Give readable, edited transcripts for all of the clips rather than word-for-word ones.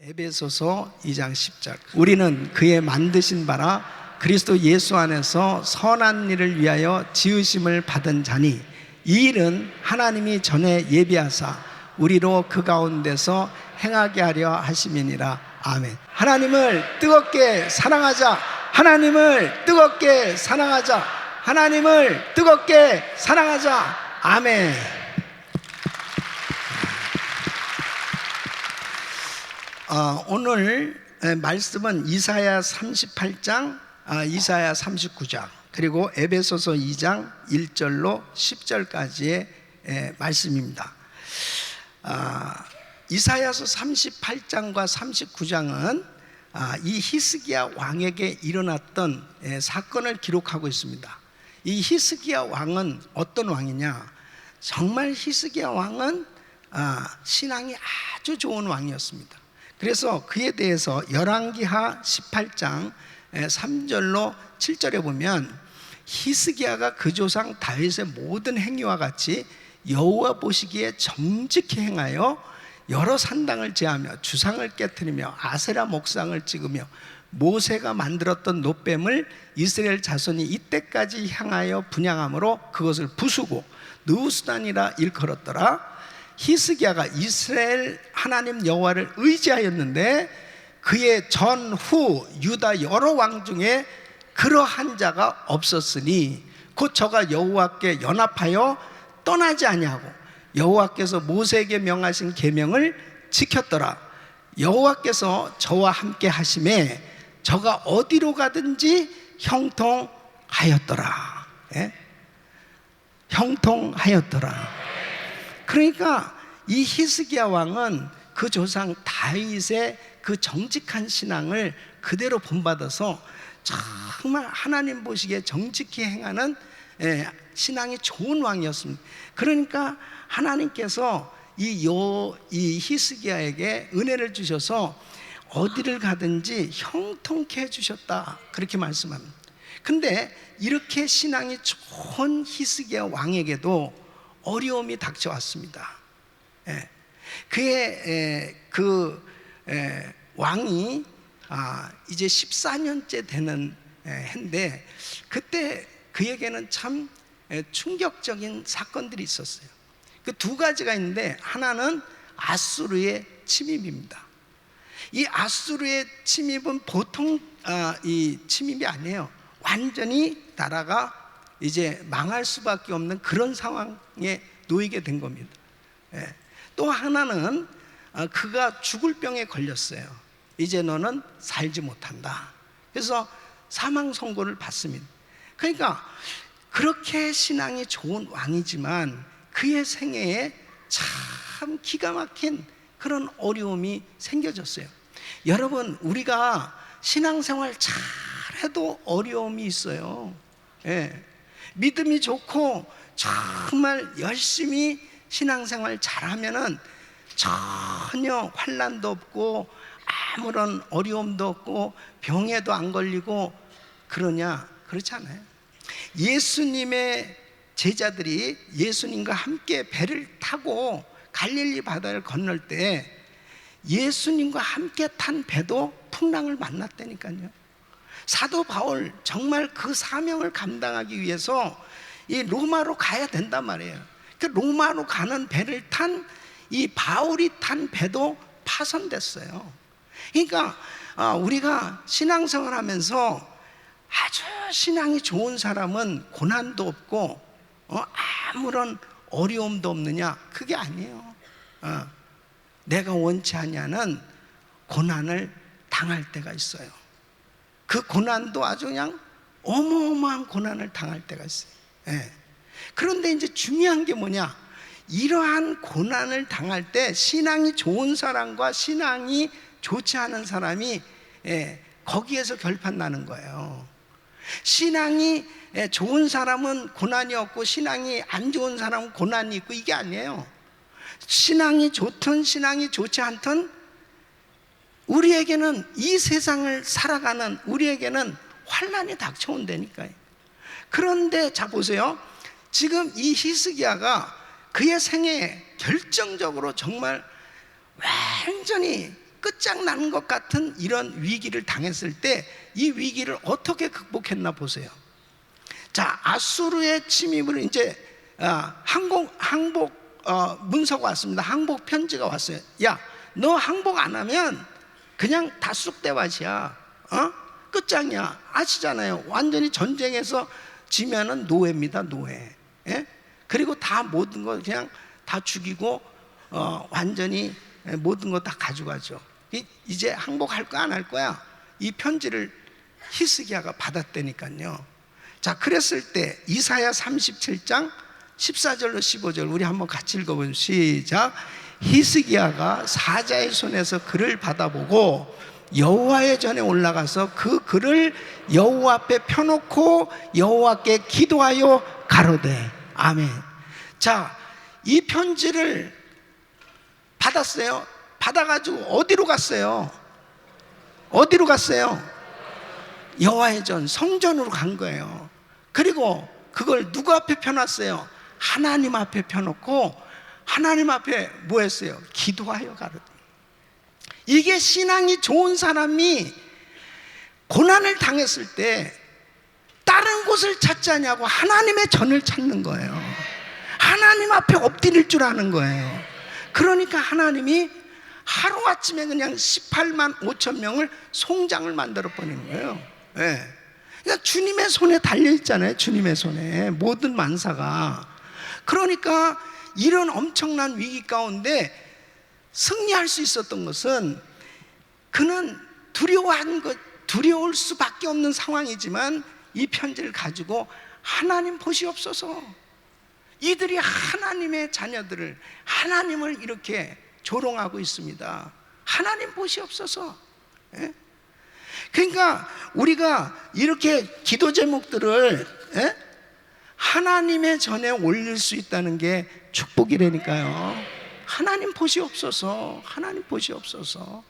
에베소서 2장 10절. 우리는 그의 만드신 바라 그리스도 예수 안에서 선한 일을 위하여 지으심을 받은 자니 이 일은 하나님이 전에 예비하사 우리로 그 가운데서 행하게 하려 하심이니라. 아멘. 하나님을 뜨겁게 사랑하자. 하나님을 뜨겁게 사랑하자. 하나님을 뜨겁게 사랑하자. 아멘. 오늘 말씀은 이사야 38장, 이사야 39장, 그리고 에베소서 2장 1절로 10절까지의 말씀입니다. 이사야서 38장과 39장은 이 히스기야 왕에게 일어났던 사건을 기록하고 있습니다. 이 히스기야 왕은 어떤 왕이냐? 정말 히스기야 왕은 신앙이 아주 좋은 왕이었습니다. 그래서 그에 대해서 열왕기하 18장 3절로 7절에 보면 히스기야가 그 조상 다윗의 모든 행위와 같이 여호와 보시기에 정직히 행하여 여러 산당을 제하며 주상을 깨트리며 아세라 목상을 찍으며 모세가 만들었던 놋뱀을 이스라엘 자손이 이때까지 향하여 분향함으로 그것을 부수고 느우스단이라 일컬었더라. 히스기야가 이스라엘 하나님 여호와를 의지하였는데 그의 전후 유다 여러 왕 중에 그러한 자가 없었으니 곧 저가 여호와께 연합하여 떠나지 아니하고 여호와께서 모세에게 명하신 계명을 지켰더라. 여호와께서 저와 함께 하심에 저가 어디로 가든지 형통하였더라. 형통하였더라. 그러니까 이 히스기야 왕은 그 조상 다윗의 그 정직한 신앙을 그대로 본받아서 정말 하나님 보시기에 정직히 행하는 신앙이 좋은 왕이었습니다. 그러니까 하나님께서 이 히스기야에게 은혜를 주셔서 어디를 가든지 형통케 해주셨다, 그렇게 말씀합니다. 근데 이렇게 신앙이 좋은 히스기야 왕에게도 어려움이 닥쳐왔습니다. 그의 왕이 이제 14년째 되는 해인데 그때 그에게는 참 충격적인 사건들이 있었어요. 그 두 가지가 있는데 하나는 아수르의 침입입니다. 이 아수르의 침입은 보통 이 침입이 아니에요. 완전히 나라가 이제 망할 수밖에 없는 그런 상황에 놓이게 된 겁니다. 또 하나는 그가 죽을 병에 걸렸어요. 이제 너는 살지 못한다. 그래서 사망 선고를 받습니다. 그러니까 그렇게 신앙이 좋은 왕이지만 그의 생애에 참 기가 막힌 그런 어려움이 생겨졌어요. 여러분, 우리가 신앙생활 잘해도 어려움이 있어요. 믿음이 좋고 정말 열심히 신앙생활 잘하면은 전혀 환난도 없고 아무런 어려움도 없고 병에도 안 걸리고 그러냐? 그렇지 않아요. 예수님의 제자들이 예수님과 함께 배를 타고 갈릴리 바다를 건널 때 예수님과 함께 탄 배도 풍랑을 만났다니까요. 사도 바울 정말 그 사명을 감당하기 위해서 이 로마로 가야 된단 말이에요. 그 로마로 가는 배를 탄 이 바울이 탄 배도 파손됐어요. 그러니까 우리가 신앙생활 하면서 아주 신앙이 좋은 사람은 고난도 없고 아무런 어려움도 없느냐? 그게 아니에요. 내가 원치 않냐는 고난을 당할 때가 있어요. 그 고난도 아주 그냥 어마어마한 고난을 당할 때가 있어요. 그런데 이제 중요한 게 뭐냐? 이러한 고난을 당할 때 신앙이 좋은 사람과 신앙이 좋지 않은 사람이 거기에서 결판 나는 거예요. 신앙이 좋은 사람은 고난이 없고 신앙이 안 좋은 사람은 고난이 있고 이게 아니에요. 신앙이 좋든 신앙이 좋지 않든 우리에게는 이 세상을 살아가는 우리에게는 환난이 닥쳐온다니까요. 그런데 자 보세요. 지금 이 히스기야가 그의 생애에 결정적으로 정말 완전히 끝장나는 것 같은 이런 위기를 당했을 때 이 위기를 어떻게 극복했나 보세요. 자, 아수르의 침입을 이제 항복 문서가 왔습니다. 항복 편지가 왔어요. 야, 너 항복 안 하면 그냥 다 쑥대밭이야. 끝장이야. 아시잖아요. 완전히 전쟁에서 지면은 노예입니다. 노예. 예? 그리고 다 모든 거 그냥 다 죽이고 완전히 모든 거 다 가져가죠. 이제 항복할 거야 안 할 거야? 이 편지를 히스기야가 받았다니까요. 자, 그랬을 때 이사야 37장 14절로 15절 우리 한번 같이 읽어보죠. 시작. 히스기야가 사자의 손에서 글을 받아보고 여호와의 전에 올라가서 그 글을 여호와 앞에 펴놓고 여호와께 기도하여 가로되. 아멘. 자, 이 편지를 받았어요. 받아가지고 어디로 갔어요? 어디로 갔어요? 여호와의 전 성전으로 간 거예요. 그리고 그걸 누구 앞에 펴놨어요? 하나님 앞에 펴놓고 하나님 앞에 뭐 했어요? 기도하여 가로되. 이게 신앙이 좋은 사람이 고난을 당했을 때 다른 곳을 찾지 않냐고 하나님의 전을 찾는 거예요. 하나님 앞에 엎드릴 줄 아는 거예요. 그러니까 하나님이 하루아침에 그냥 18만 5천 명을 송장을 만들어 버리는 거예요. 네. 그러니까 주님의 손에 달려있잖아요. 주님의 손에 모든 만사가. 그러니까 이런 엄청난 위기 가운데 승리할 수 있었던 것은 그는 두려울 수밖에 없는 상황이지만 이 편지를 가지고 하나님 보시옵소서. 이들이 하나님의 자녀들을 하나님을 이렇게 조롱하고 있습니다. 하나님 보시옵소서. 예? 그러니까 우리가 이렇게 기도 제목들을 하나님의 전에 올릴 수 있다는 게 축복이라니까요. 하나님 보시옵소서. 하나님 보시옵소서.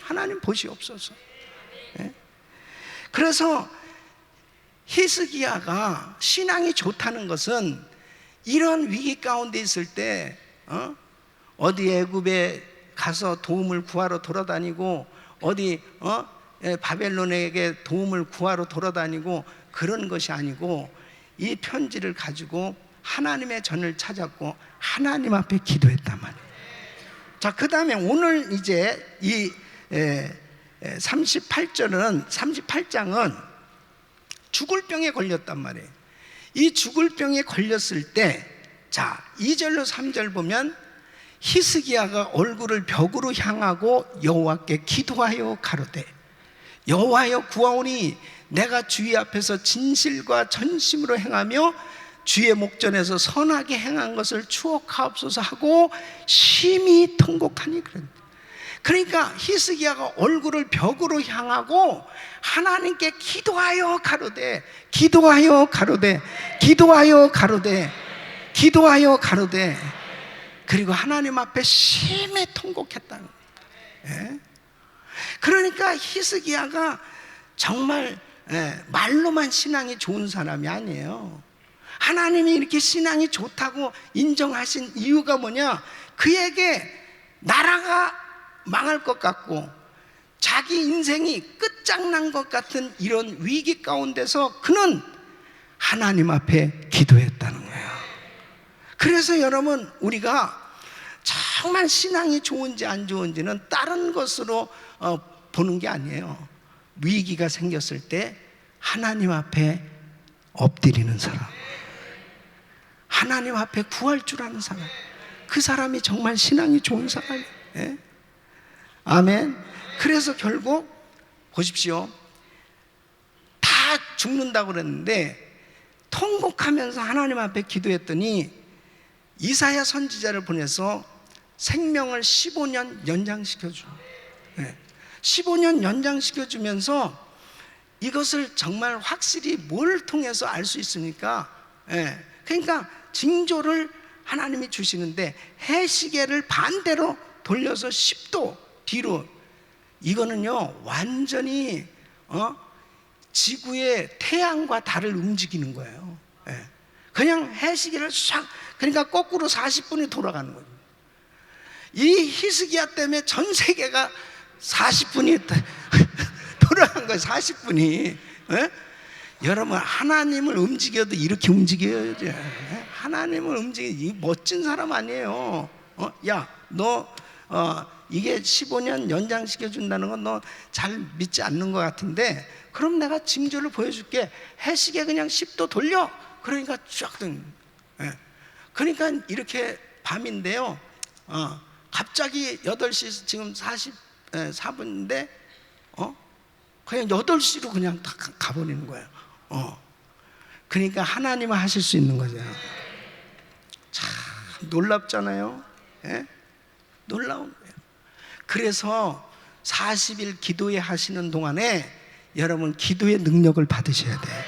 하나님 보시옵소서. 그래서 히스기야가 신앙이 좋다는 것은 이런 위기 가운데 있을 때 어디 애굽에 가서 도움을 구하러 돌아다니고 어디 바벨론에게 도움을 구하러 돌아다니고 그런 것이 아니고 이 편지를 가지고 하나님의 전을 찾았고 하나님 앞에 기도했단 말이에요. 자, 그 다음에 오늘 이제 이 38장은 죽을 병에 걸렸단 말이에요. 이 죽을 병에 걸렸을 때, 자, 2절로 3절 보면 히스기야가 얼굴을 벽으로 향하고 여호와께 기도하여 가로되 여호와여 구하오니 내가 주의 앞에서 진실과 전심으로 행하며 주의 목전에서 선하게 행한 것을 추억하옵소서 하고 심히 통곡하니. 그러니까 히스기야가 얼굴을 벽으로 향하고 하나님께 기도하여 가로되 기도하여 가로되 기도하여 가로되 기도하여 가로되 그리고 하나님 앞에 심히 통곡했다는 거예요. 그러니까 히스기야가 정말 말로만 신앙이 좋은 사람이 아니에요. 하나님이 이렇게 신앙이 좋다고 인정하신 이유가 뭐냐? 그에게 나라가 망할 것 같고 자기 인생이 끝장난 것 같은 이런 위기 가운데서 그는 하나님 앞에 기도했다는 거예요. 그래서 여러분, 우리가 정말 신앙이 좋은지 안 좋은지는 다른 것으로 보는 게 아니에요. 위기가 생겼을 때 하나님 앞에 엎드리는 사람, 하나님 앞에 구할 줄 아는 사람, 그 사람이 정말 신앙이 좋은 사람이에요. 아멘. 그래서 결국 보십시오, 다 죽는다고 그랬는데 통곡하면서 하나님 앞에 기도했더니 이사야 선지자를 보내서 생명을 15년 연장시켜줘. 15년 연장시켜주면서 이것을 정말 확실히 뭘 통해서 알 수 있습니까? 그러니까 징조를 하나님이 주시는데 해시계를 반대로 돌려서 10도 뒤로, 이거는요 완전히 지구의 태양과 달을 움직이는 거예요. 그냥 해시계를 싹, 그러니까 거꾸로 40분이 돌아가는 거예요. 이 히스기야 때문에 전 세계가 40분이 돌아간 거예요. 40분이. 여러분, 하나님을 움직여도 이렇게 움직여야죠. 하나님을 이 멋진 사람 아니에요. 야, 너 이게 15년 연장시켜 준다는 건 너 잘 믿지 않는 것 같은데, 그럼 내가 징조를 보여줄게. 해시계 그냥 10도 돌려. 그러니까 쫙 등. 그러니까 이렇게 밤인데요, 갑자기 8시 지금 44분인데 그냥 8시로 그냥 다 가버리는 거예요. 그러니까 하나님은 하실 수 있는 거죠. 참 놀랍잖아요. 놀라운 거예요. 그래서 40일 기도회 하시는 동안에 여러분 기도의 능력을 받으셔야 돼요.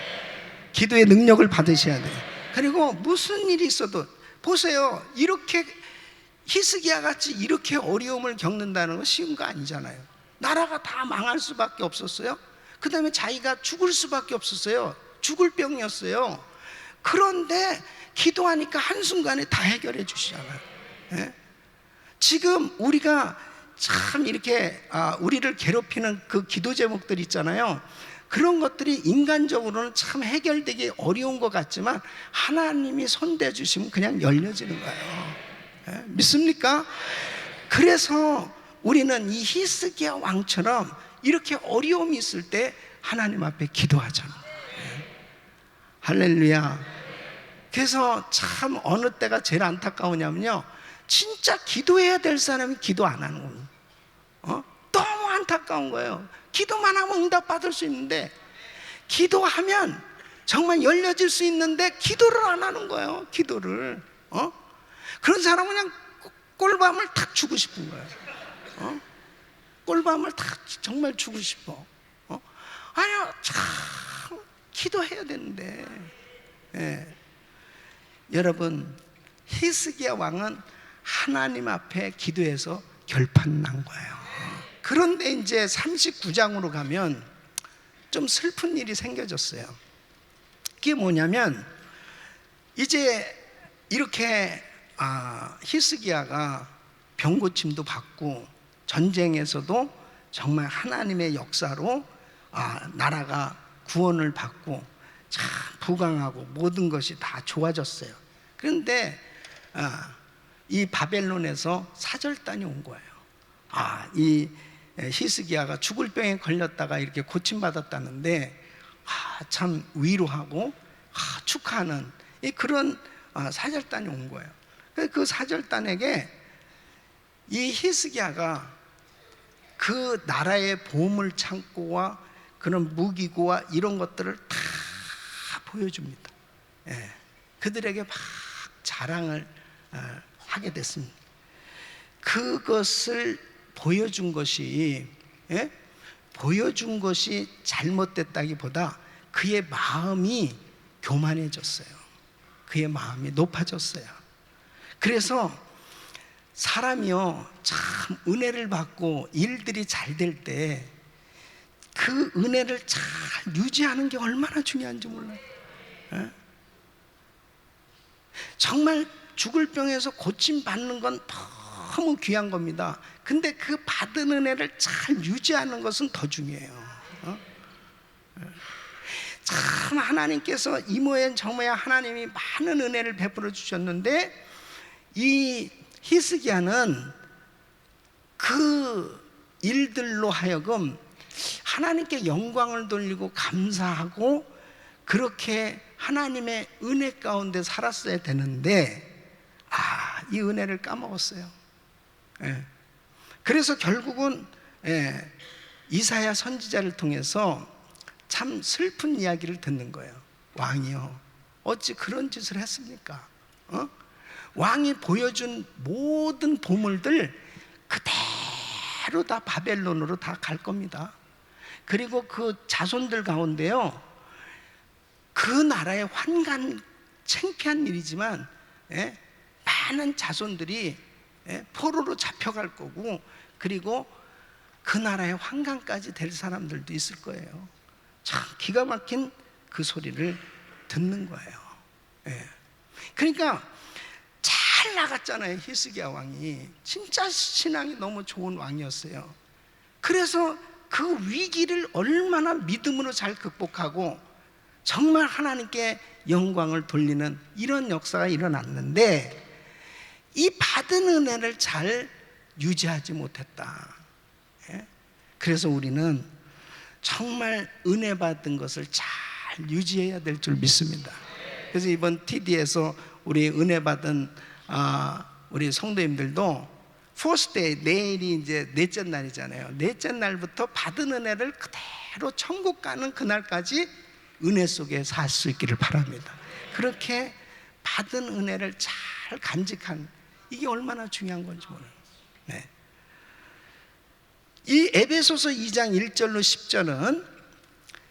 기도의 능력을 받으셔야 돼요. 그리고 무슨 일이 있어도 보세요. 이렇게 히스기야 같이 이렇게 어려움을 겪는다는 건 쉬운 거 아니잖아요. 나라가 다 망할 수밖에 없었어요. 그 다음에 자기가 죽을 수밖에 없었어요. 죽을 병이었어요. 그런데 기도하니까 한순간에 다 해결해 주시잖아요. 지금 우리가 참 이렇게 우리를 괴롭히는 그 기도 제목들 있잖아요. 그런 것들이 인간적으로는 참 해결되기 어려운 것 같지만 하나님이 손대 주시면 그냥 열려지는 거예요. 믿습니까? 그래서 우리는 이 히스기야 왕처럼 이렇게 어려움이 있을 때 하나님 앞에 기도하잖아요. 할렐루야. 그래서 참 어느 때가 제일 안타까우냐면요, 진짜 기도해야 될 사람이 기도 안 하는 겁니다. 너무 안타까운 거예요. 기도만 하면 응답 받을 수 있는데, 기도하면 정말 열려질 수 있는데 기도를 안 하는 거예요. 기도를. 그런 사람은 그냥 꼴밤을 탁 주고 싶은 거예요. 꼴밤을 탁 정말 주고 싶어. 아니요, 참 기도해야 되는데. 여러분, 히스기야 왕은 하나님 앞에 기도해서 결판 난 거예요. 그런데 이제 39장으로 가면 좀 슬픈 일이 생겨졌어요. 그게 뭐냐면, 이제 이렇게 히스기야가 병고침도 받고 전쟁에서도 정말 하나님의 역사로 나라가 구원을 받고 참 부강하고 모든 것이 다 좋아졌어요. 그런데 이 바벨론에서 사절단이 온 거예요. 이 히스기야가 죽을 병에 걸렸다가 이렇게 고침받았다는데 참 위로하고 축하하는 그런 사절단이 온 거예요. 그 사절단에게 이 히스기야가 그 나라의 보물 창고와 그런 무기고와 이런 것들을 다 보여줍니다. 그들에게 막 자랑을 하게 됐습니다. 그것을 보여준 것이 잘못됐다기보다 그의 마음이 교만해졌어요. 그의 마음이 높아졌어요. 그래서 사람이요, 참 은혜를 받고 일들이 잘 될 때 그 은혜를 잘 유지하는 게 얼마나 중요한지 몰라요. 정말 죽을 병에서 고침 받는 건 너무 귀한 겁니다. 근데 그 받은 은혜를 잘 유지하는 것은 더 중요해요. 참 하나님께서 이모엔 저모야 하나님이 많은 은혜를 베풀어 주셨는데, 이 히스기야는 그 일들로 하여금 하나님께 영광을 돌리고 감사하고 그렇게 하나님의 은혜 가운데 살았어야 되는데 이 은혜를 까먹었어요. 그래서 결국은 이사야 선지자를 통해서 참 슬픈 이야기를 듣는 거예요. 왕이요, 어찌 그런 짓을 했습니까? 왕이 보여준 모든 보물들 그대로 다 바벨론으로 다 갈 겁니다. 그리고 그 자손들 가운데요, 그 나라의 환관, 창피한 일이지만 많은 자손들이 포로로 잡혀갈 거고, 그리고 그 나라의 환관까지 될 사람들도 있을 거예요. 참 기가 막힌 그 소리를 듣는 거예요. 그러니까 잘 잘 나갔잖아요. 히스기야 왕이 진짜 신앙이 너무 좋은 왕이었어요. 그래서 그 위기를 얼마나 믿음으로 잘 극복하고 정말 하나님께 영광을 돌리는 이런 역사가 일어났는데, 이 받은 은혜를 잘 유지하지 못했다. 그래서 우리는 정말 은혜 받은 것을 잘 유지해야 될 줄 믿습니다. 그래서 이번 TD에서 우리 은혜 받은 우리 성도님들도 Fourth Day, 내일이 이제 넷째 날이잖아요. 넷째 날부터 받은 은혜를 그대로 천국 가는 그날까지 은혜 속에 살 수 있기를 바랍니다. 그렇게 받은 은혜를 잘 간직한, 이게 얼마나 중요한 건지 몰라요. 네. 이 에베소서 2장 1절로 10절은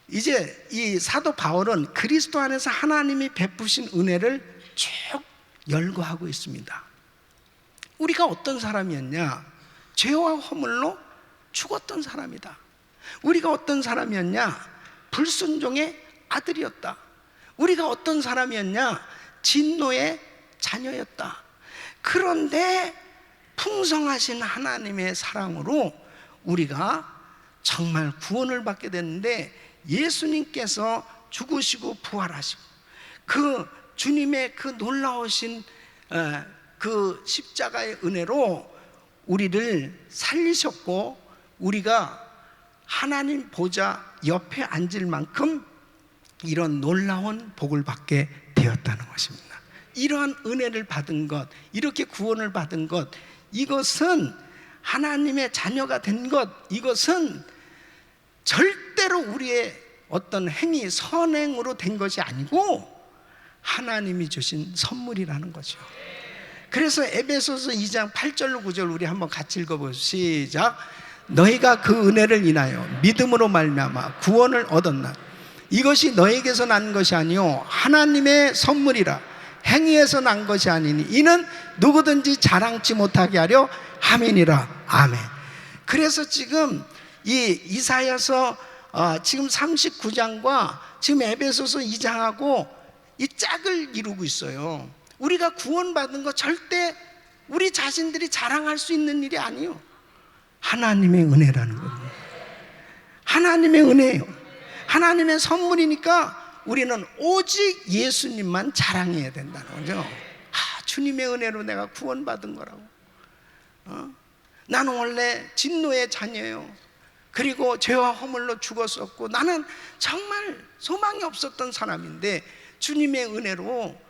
이제 이 사도 바울은 그리스도 안에서 하나님이 베푸신 은혜를 쭉 열거하고 있습니다. 우리가 어떤 사람이었냐? 죄와 허물로 죽었던 사람이다. 우리가 어떤 사람이었냐? 불순종의 아들이었다. 우리가 어떤 사람이었냐? 진노의 자녀였다. 그런데 풍성하신 하나님의 사랑으로 우리가 정말 구원을 받게 됐는데, 예수님께서 죽으시고 부활하시고 그 주님의 그 놀라우신 그 십자가의 은혜로 우리를 살리셨고, 우리가 하나님 보좌 옆에 앉을 만큼 이런 놀라운 복을 받게 되었다는 것입니다. 이러한 은혜를 받은 것, 이렇게 구원을 받은 것, 이것은 하나님의 자녀가 된 것, 이것은 절대로 우리의 어떤 행위, 선행으로 된 것이 아니고 하나님이 주신 선물이라는 거죠. 그래서 에베소서 2장 8절로 9절 우리 한번 같이 읽어보시죠. 시작. 너희가 그 은혜를 인하여 믿음으로 말미암아 구원을 얻었나. 이것이 너에게서 난 것이 아니요 하나님의 선물이라. 행위에서 난 것이 아니니 이는 누구든지 자랑치 못하게 하려 함이니라. 아멘. 그래서 지금 이 이사야서 지금 39장과 지금 에베소서 2장하고 이 짝을 이루고 있어요. 우리가 구원받은 거 절대 우리 자신들이 자랑할 수 있는 일이 아니에요. 하나님의 은혜라는 겁니다. 하나님의 은혜예요. 하나님의 선물이니까 우리는 오직 예수님만 자랑해야 된다는 거죠. 주님의 은혜로 내가 구원받은 거라고. 나는 원래 진노의 자녀예요. 그리고 죄와 허물로 죽었었고 나는 정말 소망이 없었던 사람인데 주님의 은혜로,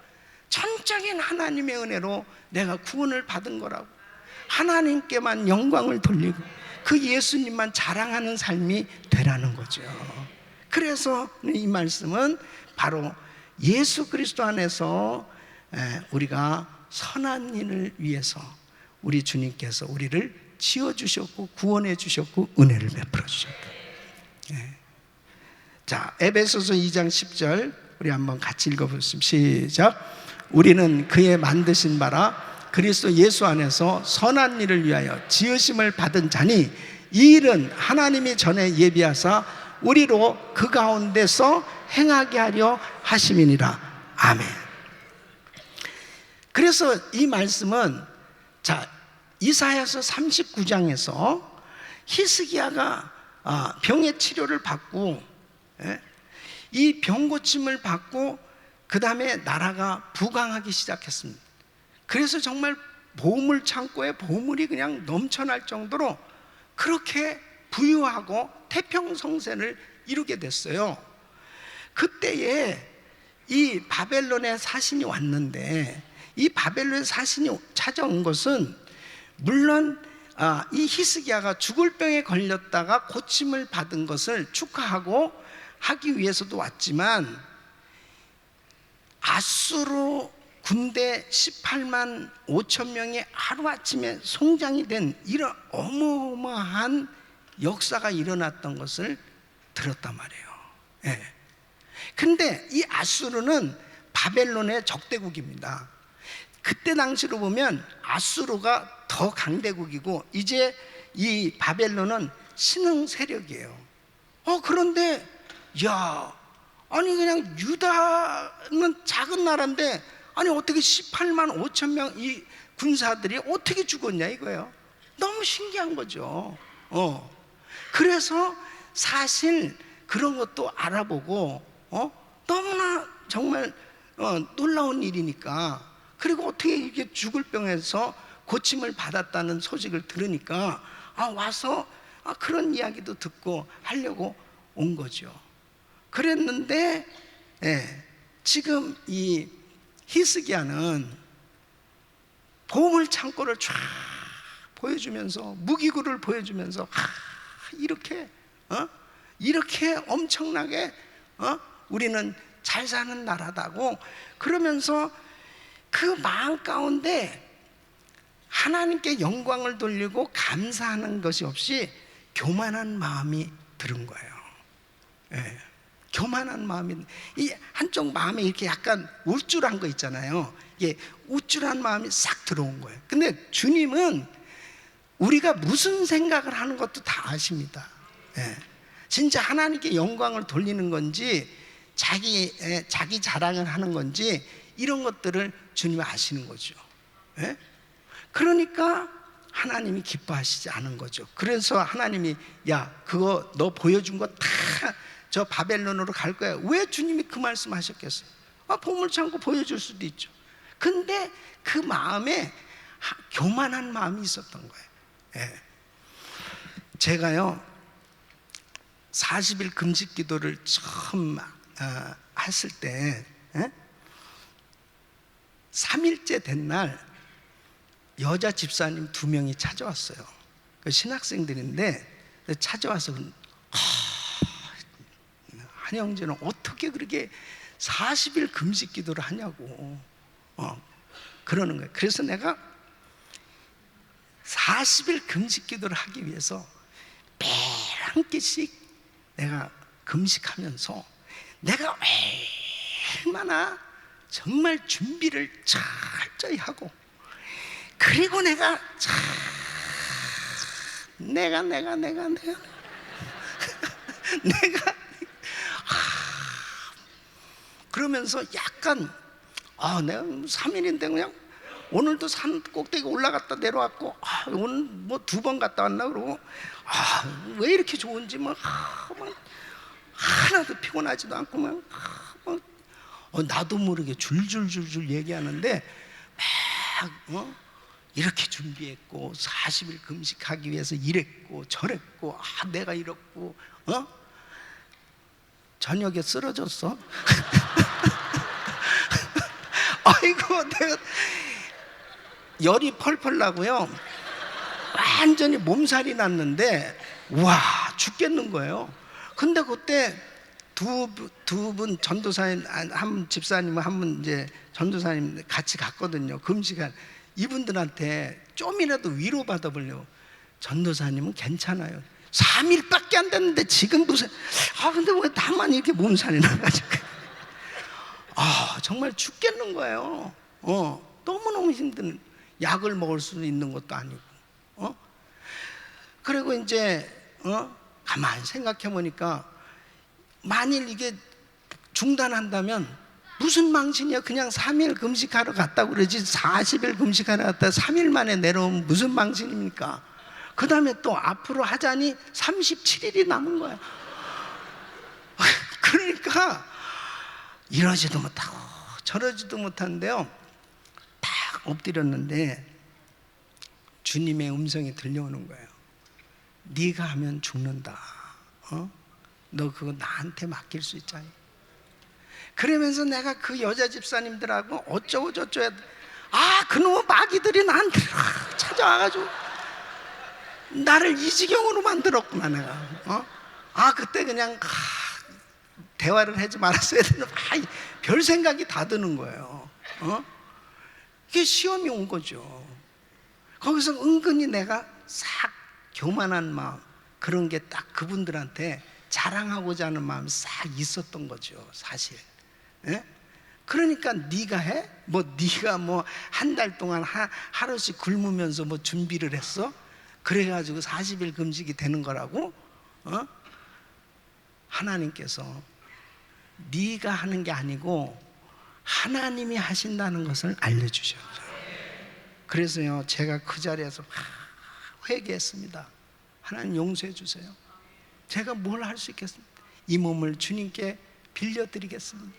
전적인 하나님의 은혜로 내가 구원을 받은 거라고. 하나님께만 영광을 돌리고 그 예수님만 자랑하는 삶이 되라는 거죠. 그래서 이 말씀은 바로 예수 그리스도 안에서 우리가 선한 일을 위해서 우리 주님께서 우리를 지어주셨고 구원해 주셨고 은혜를 베풀어 주셨다. 자, 에베소서 2장 10절 우리 한번 같이 읽어보겠습니다. 시작. 우리는 그의 만드신 바라 그리스도 예수 안에서 선한 일을 위하여 지으심을 받은 자니 이 일은 하나님이 전에 예비하사 우리로 그 가운데서 행하게 하려 하심이니라. 아멘. 그래서 이 말씀은 자, 이사야서 39장에서 히스기야가 병의 치료를 받고 이 병 고침을 받고 그 다음에 나라가 부강하기 시작했습니다. 그래서 정말 보물 창고에 보물이 그냥 넘쳐날 정도로 그렇게 부유하고 태평성세를 이루게 됐어요. 그때에 이 바벨론의 사신이 왔는데, 이 바벨론의 사신이 찾아온 것은 물론 이 히스기야가 죽을 병에 걸렸다가 고침을 받은 것을 축하하고 하기 위해서도 왔지만, 아수르 군대 18만 5천 명이 하루아침에 송장이 된 이런 어마어마한 역사가 일어났던 것을 들었단 말이에요. 근데 이 아수르는 바벨론의 적대국입니다. 그때 당시로 보면 아수르가 더 강대국이고 이제 이 바벨론은 신흥 세력이에요. 그런데 아니 그냥 유다는 작은 나라인데 아니 어떻게 18만 5천 명 이 군사들이 어떻게 죽었냐 이거예요. 너무 신기한 거죠. 그래서 사실 그런 것도 알아보고 너무나 정말 놀라운 일이니까. 그리고 어떻게 이게 죽을 병에서 고침을 받았다는 소식을 들으니까 와서 그런 이야기도 듣고 하려고 온 거죠. 그랬는데 지금 이 히스기야는 보물 창고를 쫙 보여주면서, 무기고를 보여주면서 이렇게 엄청나게 우리는 잘 사는 나라다고 그러면서 그 마음 가운데 하나님께 영광을 돌리고 감사하는 것이 없이 교만한 마음이 들은 거예요. 교만한 마음이, 이 한쪽 마음에 이렇게 약간 우쭐한 거 있잖아요. 이게 우쭐한 마음이 싹 들어온 거예요. 근데 주님은 우리가 무슨 생각을 하는 것도 다 아십니다. 진짜 하나님께 영광을 돌리는 건지 자기 자랑을 하는 건지 이런 것들을 주님이 아시는 거죠. 그러니까 하나님이 기뻐하시지 않은 거죠. 그래서 하나님이 야, 그거 너 보여준 거 다 저 바벨론으로 갈 거야. 왜 주님이 그 말씀 하셨겠어요? 보물창고 보여줄 수도 있죠. 근데 그 마음에 교만한 마음이 있었던 거예요. 제가요 40일 금식 기도를 처음 했을 때 3일째 된 날 여자 집사님 2명이 찾아왔어요. 신학생들인데 찾아와서 한영재는 어떻게 그렇게 40일 금식 기도를 하냐고 그러는 거예요. 그래서 내가 40일 금식 기도를 하기 위해서 매일 한 끼씩 내가 금식하면서 내가 얼마나 정말 준비를 철저히 하고, 그리고 내가 그러면서 약간 내가 3일인데 그냥 오늘도 산 꼭대기 올라갔다 내려왔고 오늘 뭐 2번 갔다 왔나 그러고 왜 이렇게 좋은지 막 하나도 피곤하지도 않고 막 나도 모르게 줄줄줄줄 얘기하는데 막 이렇게 준비했고 40일 금식하기 위해서 이랬고 저랬고 내가 이렇고 저녁에 쓰러졌어. 아이고 내가 열이 펄펄 나고요. 완전히 몸살이 났는데 와 죽겠는 거예요. 근데 그때 두 분 전도사님, 한 집사님, 한 분 이제 전도사님 같이 갔거든요. 금식한 이분들한테 좀이라도 위로 받아보려고. 전도사님은 괜찮아요. 3일밖에 안 됐는데 지금 무슨 근데 왜 나만 이렇게 몸살이 나가지고 정말 죽겠는 거예요. 너무너무 힘든, 약을 먹을 수 있는 것도 아니고 그리고 이제 가만히 생각해 보니까 만일 이게 중단한다면 무슨 망신이야. 그냥 3일 금식하러 갔다고 그러지 40일 금식하러 갔다 3일 만에 내려오면 무슨 망신입니까? 그 다음에 또 앞으로 하자니 37일이 남은 거야. 그러니까 이러지도 못하고 저러지도 못한데요, 딱 엎드렸는데 주님의 음성이 들려오는 거예요. 네가 하면 죽는다. 너 그거 나한테 맡길 수 있잖니. 그러면서 내가 그 여자 집사님들하고 어쩌고 저쩌고 그놈의 마귀들이 나한테 찾아와가지고 나를 이 지경으로 만들었구나 내가. 그때 그냥 대화를 하지 말았어야 되는데 별 생각이 다 드는 거예요. 이게 시험이 온 거죠. 거기서 은근히 내가 싹 교만한 마음, 그런 게 딱 그분들한테 자랑하고자 하는 마음이 싹 있었던 거죠 사실. 그러니까 네가 해? 뭐 네가 뭐 한 달 동안 하루씩 굶으면서 뭐 준비를 했어? 그래가지고 40일 금식이 되는 거라고? 하나님께서 네가 하는 게 아니고 하나님이 하신다는 것을 알려주셨죠. 그래서요, 제가 그 자리에서 회개했습니다. 하나님 용서해 주세요. 제가 뭘 할 수 있겠습니까? 이 몸을 주님께 빌려드리겠습니다.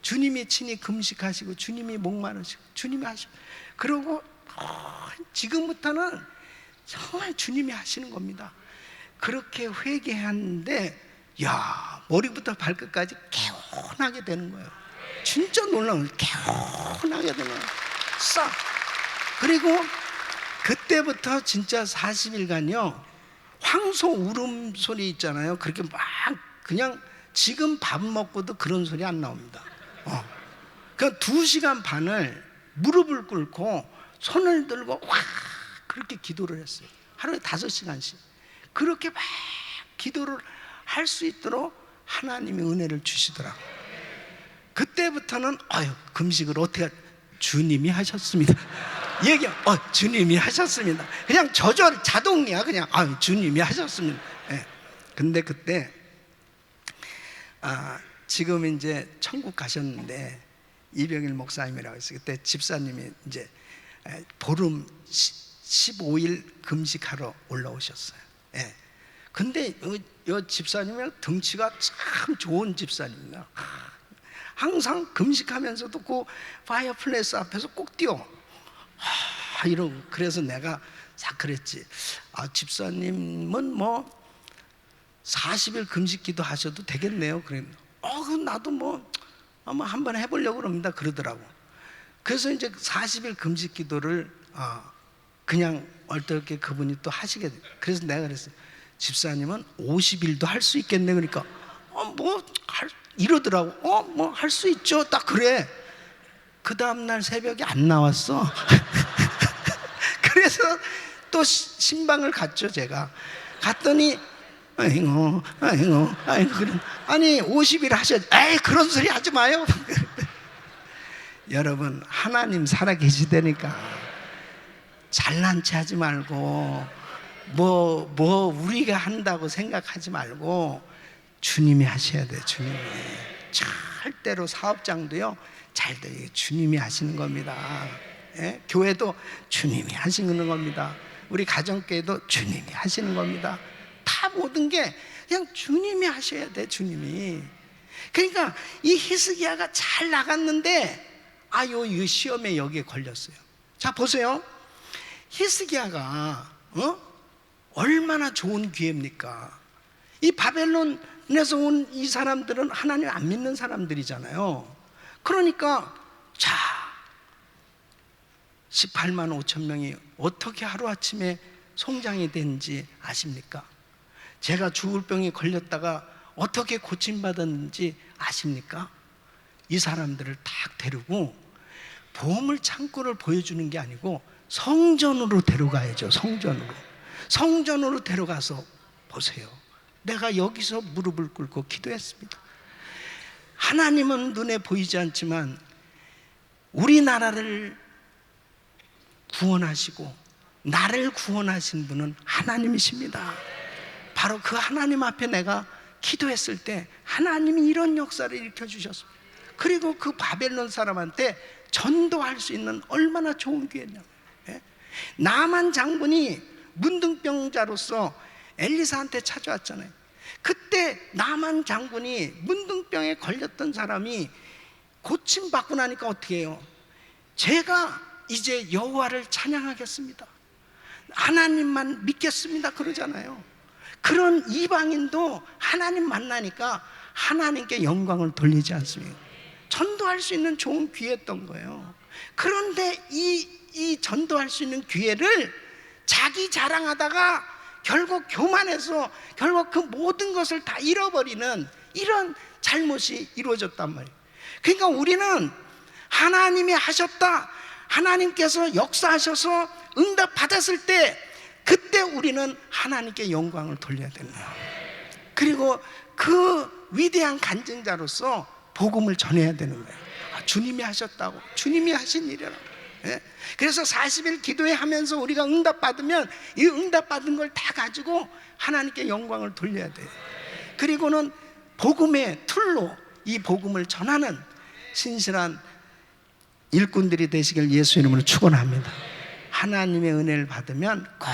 주님이 친히 금식하시고 주님이 목마르시고 주님이 하시고, 그러고 지금부터는 정말 주님이 하시는 겁니다. 그렇게 회개하는데 야, 머리부터 발끝까지 개운하게 되는 거예요. 진짜 놀라운, 개운하게 되는 거예요. 싹. 그리고 그때부터 진짜 40일간요 황소 울음소리 있잖아요. 그렇게 막 그냥 지금 밥 먹고도 그런 소리 안 나옵니다. 그러니까 2시간 반을 무릎을 꿇고 손을 들고 와 그렇게 기도를 했어요. 하루에 5시간씩 그렇게 막 기도를 할 수 있도록 하나님이 은혜를 주시더라고요. 그때부터는 금식을 어떻게 주님이 하셨습니다. 얘기 주님이 하셨습니다. 그냥 저절 자동이야. 그냥 주님이 하셨습니다. 예. 근데 그때 지금 이제 천국 가셨는데 이병일 목사님이라고 했어요. 그때 집사님이 이제 보름 15일 금식하러 올라오셨어요. 예. 근데 이 집사님은 덩치가 참 좋은 집사님입니다. 항상 금식하면서도 그 파이어플레이스 앞에서 꼭 뛰어. 이러고. 그래서 내가 싹 그랬지. 집사님은 뭐 40일 금식기도 하셔도 되겠네요. 그래. 그럼 나도 뭐 아마 한번 해보려고 그럽니다. 그러더라고. 그래서 이제 40일 금식기도를 그냥 얼떨게 그분이 또 하시게 돼. 그래서 내가 그랬어요. 집사님은 50일도 할 수 있겠네. 그러니까 이러더라고. 뭐 할 수 있죠. 딱 그래. 그 다음날 새벽에 안 나왔어. 그래서 또 신방을 갔죠. 제가 갔더니 아이고 아니 50일 하셔야지. 에이 그런 소리 하지 마요. 여러분 하나님 살아계시다니까 잘난 체 하지 말고 뭐 우리가 한다고 생각하지 말고 주님이 하셔야 돼요. 주님이. 절대로 사업장도요 잘 돼요. 주님이 하시는 겁니다. 예? 교회도 주님이 하시는 겁니다. 우리 가정교회도 주님이 하시는 겁니다. 다 모든 게 그냥 주님이 하셔야 돼. 주님이. 그러니까 이 히스기야가 잘 나갔는데 요 시험에 여기에 걸렸어요. 자 보세요. 히스기야가 얼마나 좋은 기회입니까? 이 바벨론에서 온 이 사람들은 하나님 안 믿는 사람들이잖아요. 그러니까 18만 5천 명이 어떻게 하루아침에 송장이 된지 아십니까? 제가 죽을 병에 걸렸다가 어떻게 고침받았는지 아십니까? 이 사람들을 딱 데리고 보물 창고를 보여주는 게 아니고 성전으로 데려가야죠. 성전으로 데려가서 보세요. 내가 여기서 무릎을 꿇고 기도했습니다. 하나님은 눈에 보이지 않지만 우리나라를 구원하시고 나를 구원하신 분은 하나님이십니다. 바로 그 하나님 앞에 내가 기도했을 때 하나님이 이런 역사를 일으켜 주셨습니다. 그리고 그 바벨론 사람한테 전도할 수 있는 얼마나 좋은 기회냐. 나만 장군이 문둥병자로서 엘리사한테 찾아왔잖아요. 그때 나만 장군이 문둥병에 걸렸던 사람이 고침받고 나니까 어떻게 해요? 제가 이제 여호와를 찬양하겠습니다, 하나님만 믿겠습니다 그러잖아요. 그런 이방인도 하나님 만나니까 하나님께 영광을 돌리지 않습니까? 전도할 수 있는 좋은 기회였던 거예요. 그런데 이 전도할 수 있는 기회를 자기 자랑하다가 결국 교만해서 결국 그 모든 것을 다 잃어버리는 이런 잘못이 이루어졌단 말이에요. 그러니까 우리는 하나님이 하셨다, 하나님께서 역사하셔서 응답 받았을 때 그때 우리는 하나님께 영광을 돌려야 됩니다. 그리고 그 위대한 간증자로서 복음을 전해야 되는 거예요. 주님이 하셨다고, 주님이 하신 일이라고. 그래서 40일 기도회 하면서 우리가 응답 받으면 이 응답 받은 걸 다 가지고 하나님께 영광을 돌려야 돼요. 그리고는 복음의 툴로 이 복음을 전하는 신실한 일꾼들이 되시길 예수 이름으로 축원합니다. 하나님의 은혜를 받으면 꼭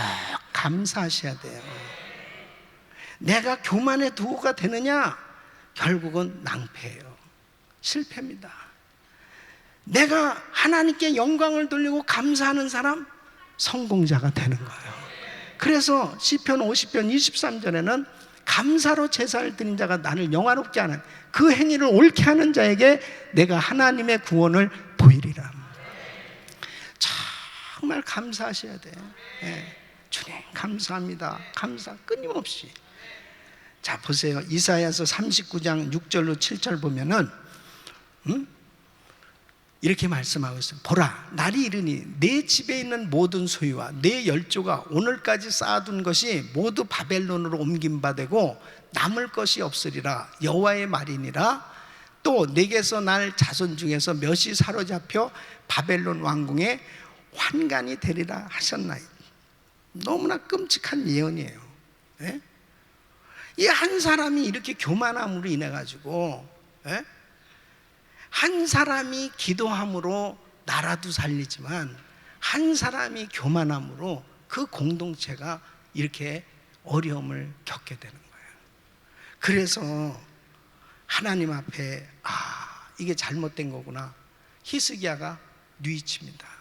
감사하셔야 돼요. 내가 교만의 도구가 되느냐? 결국은 낭패예요. 실패입니다. 내가 하나님께 영광을 돌리고 감사하는 사람, 성공자가 되는 거예요. 그래서 시편 50편 23절에는 감사로 제사를 드린 자가 나를 영화롭게 하는 그 행위를 옳게 하는 자에게 내가 하나님의 구원을 보이리라. 정말 감사하셔야 돼요. 네. 주님 감사합니다. 감사 끊임없이. 자 보세요. 이사야서 39장 6절로 7절 보면은 이렇게 말씀하고 있어요. 보라, 날이 이르니 내 집에 있는 모든 소유와 내 열조가 오늘까지 쌓아둔 것이 모두 바벨론으로 옮긴 바 되고 남을 것이 없으리라. 여호와의 말이니라. 또 내게서 날 자손 중에서 몇이 사로잡혀 바벨론 왕궁에 환관이 되리라 하셨나이. 너무나 끔찍한 예언이에요. 예? 이 한 사람이 이렇게 교만함으로 인해 가지고, 예? 한 사람이 기도함으로 나라도 살리지만 한 사람이 교만함으로 그 공동체가 이렇게 어려움을 겪게 되는 거예요. 그래서 하나님 앞에 이게 잘못된 거구나. 히스기야가 뉘우칩니다.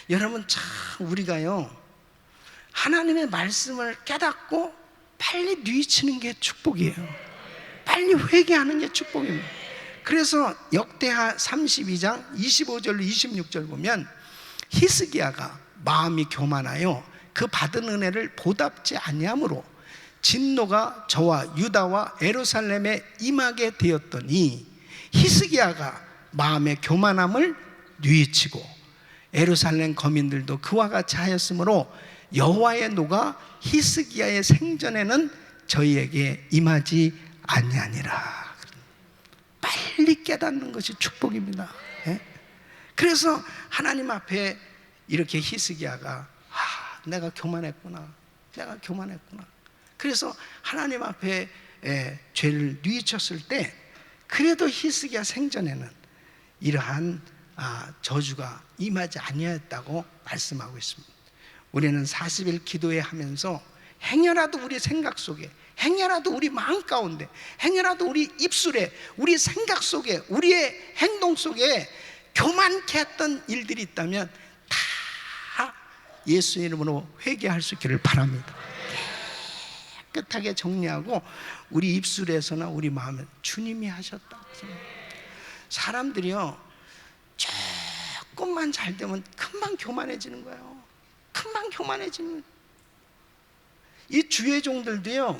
여러분 참 우리가요 하나님의 말씀을 깨닫고 빨리 뉘우치는 게 축복이에요. 빨리 회개하는 게 축복입니다. 그래서 역대하 32장 25절로 26절 보면 히스기야가 마음이 교만하여 그 받은 은혜를 보답지 아니함으로 진노가 저와 유다와 예루살렘에 임하게 되었더니 히스기야가 마음의 교만함을 뉘우치고 예루살렘 거민들도 그와 같이 하였으므로 여호와의 노가 히스기야의 생전에는 저희에게 임하지 아니하니라. 빨리 깨닫는 것이 축복입니다. 예? 그래서 하나님 앞에 이렇게 히스기야가 내가 교만했구나. 내가 교만했구나. 그래서 하나님 앞에 죄를 뉘우쳤을 때 그래도 히스기야 생전에는 이러한 저주가 임하지 아니하였다고 말씀하고 있습니다. 우리는 40일 기도회 하면서 행여라도 우리 생각 속에, 행여라도 우리 마음 가운데, 행여라도 우리 입술에, 우리 생각 속에, 우리의 행동 속에 교만케 했던 일들이 있다면 다 예수 이름으로 회개할 수 있기를 바랍니다. 깨끗하게 정리하고 우리 입술에서나 우리 마음에 주님이 하셨다. 사람들이요 조금만 잘 되면 금방 교만해지는 거예요. 금방 교만해지는. 이 주의 종들도요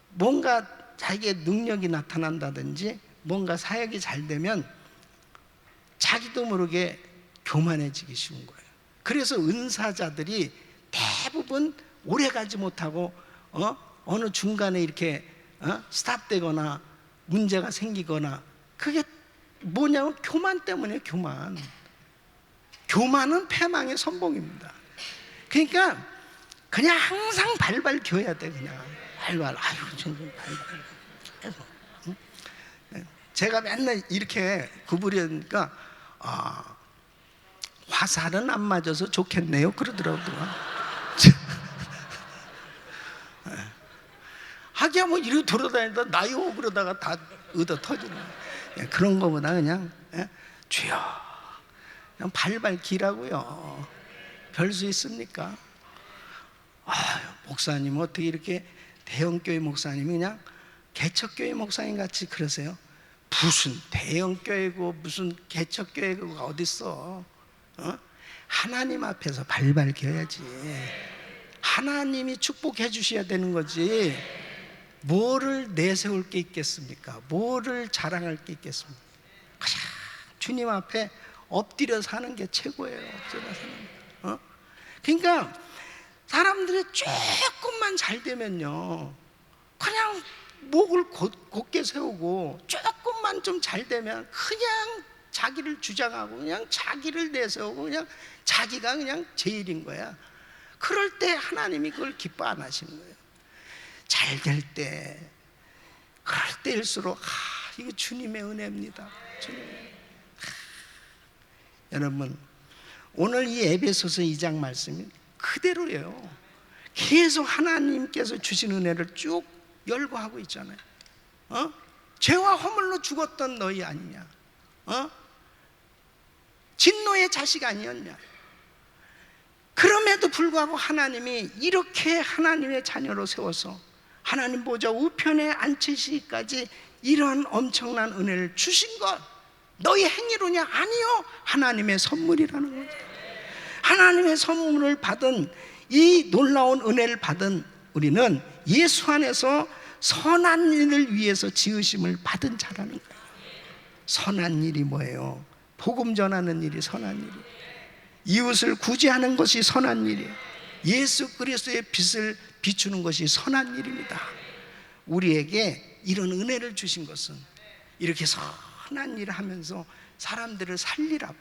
뭔가 자기의 능력이 나타난다든지 뭔가 사역이 잘 되면 자기도 모르게 교만해지기 쉬운 거예요. 그래서 은사자들이 대부분 오래가지 못하고 어느 중간에 이렇게 스탑되거나 문제가 생기거나, 그게 뭐냐면 교만 때문에. 교만은 패망의 선봉입니다. 그러니까 그냥 항상 발발 겨야 돼. 그냥 발발. 발발 계속. 제가 맨날 이렇게 구부리니까 화살은 안 맞아서 좋겠네요 그러더라고요. 하기야 뭐 이리로 돌아다니다 나이 오고 그러다가 다 얻어 터지는 그런 거보다 그냥 주여 그냥 발발 기라고요. 별 수 있습니까? 목사님 어떻게 이렇게 대형교회 목사님이 그냥 개척교회 목사님 같이 그러세요? 무슨 대형교회고 무슨 개척교회가 어딨어? 하나님 앞에서 발발 겨야지. 하나님이 축복해 주셔야 되는 거지. 뭐를 내세울 게 있겠습니까? 뭐를 자랑할 게 있겠습니까? 그냥 주님 앞에 엎드려 사는 게 최고예요. 엎드려 사는 거. 그러니까 사람들이 조금만 잘 되면요 그냥 목을 곧게 세우고 조금만 좀 잘 되면 그냥 자기를 주장하고 그냥 자기를 내세우고 그냥 자기가 그냥 제일인 거야. 그럴 때 하나님이 그걸 기뻐 안 하시는 거예요. 잘 될 때, 그럴 때일수록 이거 주님의 은혜입니다. 주님의. 여러분 오늘 이 에베소서 2장 말씀이 그대로예요. 계속 하나님께서 주신 은혜를 쭉 열거하고 있잖아요. 죄와 허물로 죽었던 너희 아니냐? 진노의 자식 아니었냐? 그럼에도 불구하고 하나님이 이렇게 하나님의 자녀로 세워서 하나님 보좌 우편에 앉히시기까지 이런 엄청난 은혜를 주신 것, 너희 행위로냐? 아니요, 하나님의 선물이라는 거죠. 하나님의 선물을 받은, 이 놀라운 은혜를 받은 우리는 예수 안에서 선한 일을 위해서 지으심을 받은 자라는 거예요. 선한 일이 뭐예요? 복음 전하는 일이 선한 일이에요. 이웃을 구제하는 것이 선한 일이에요. 예수 그리스도의 빛을 비추는 것이 선한 일입니다. 우리에게 이런 은혜를 주신 것은 이렇게 선한 일을 하면서 사람들을 살리라고,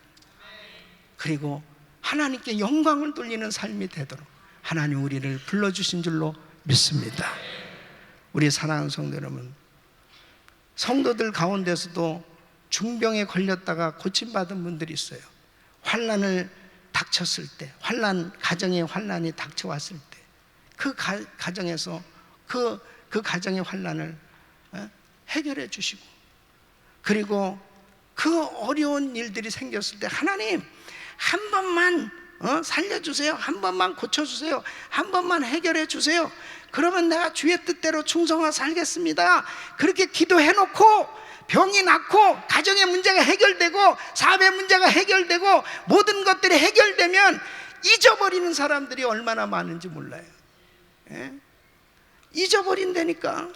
그리고 하나님께 영광을 돌리는 삶이 되도록 하나님 우리를 불러주신 줄로 믿습니다. 우리 사랑하는 성도 여러분, 성도들 가운데서도 중병에 걸렸다가 고침받은 분들이 있어요. 환난을 닥쳤을 때, 가정의 환난이 닥쳐왔을 때, 그 가정에서 그 가정의 환난을 해결해 주시고, 그리고 그 어려운 일들이 생겼을 때 하나님 한 번만 살려주세요, 한 번만 고쳐주세요, 한 번만 해결해 주세요. 그러면 내가 주의 뜻대로 충성하여 살겠습니다. 그렇게 기도해놓고 병이 낫고 가정의 문제가 해결되고 사업의 문제가 해결되고 모든 것들이 해결되면 잊어버리는 사람들이 얼마나 많은지 몰라요. 잊어버린다니까.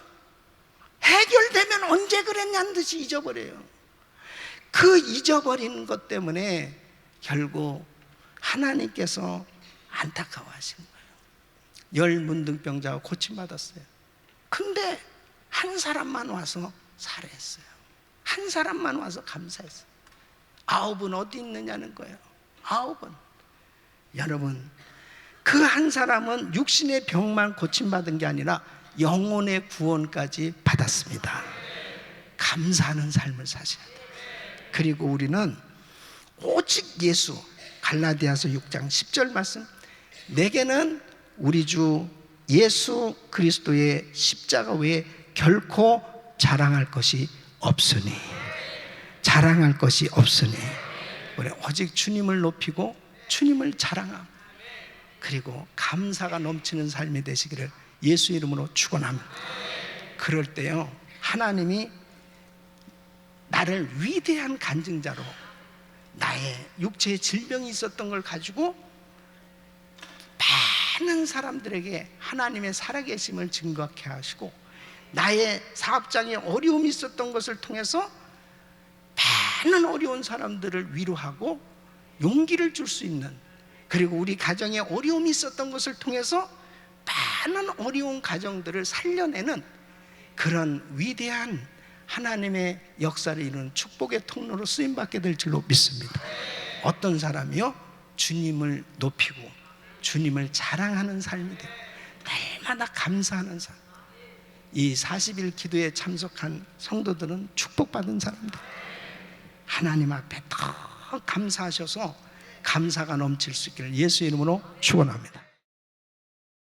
해결되면 언제 그랬냐는 듯이 잊어버려요. 그 잊어버리는 것 때문에 결국 하나님께서 안타까워하신 거예요. 열문둥병자가 고침받았어요. 근데 한 사람만 와서 살해했어요. 한 사람만 와서 감사했어요. 9은 어디 있느냐는 거예요. 9은. 여러분, 그 한 사람은 육신의 병만 고침받은 게 아니라 영혼의 구원까지 받았습니다. 감사하는 삶을 사셔야 돼요. 그리고 우리는 오직 예수, 갈라디아서 6장 10절 말씀, 내게는 우리 주 예수 그리스도의 십자가 외에 결코 자랑할 것이 없으니, 자랑할 것이 없으니, 우리 오직 주님을 높이고 주님을 자랑함, 그리고 감사가 넘치는 삶이 되시기를 예수 이름으로 축원합니다. 그럴 때요, 하나님이 나를 위대한 간증자로, 나의 육체의 질병이 있었던 걸 가지고 많은 사람들에게 하나님의 살아계심을 증거케 하시고, 나의 사업장에 어려움이 있었던 것을 통해서 많은 어려운 사람들을 위로하고 용기를 줄 수 있는, 그리고 우리 가정에 어려움이 있었던 것을 통해서 많은 어려운 가정들을 살려내는 그런 위대한 하나님의 역사를 이루는 축복의 통로로 쓰임받게 될 줄로 믿습니다. 어떤 사람이요? 주님을 높이고 주님을 자랑하는 삶이 되고 날마다 감사하는 삶. 이 40일 기도에 참석한 성도들은 축복받은 사람들, 하나님 앞에 더 감사하셔서 감사가 넘칠 수 있기를 예수 이름으로 축원합니다.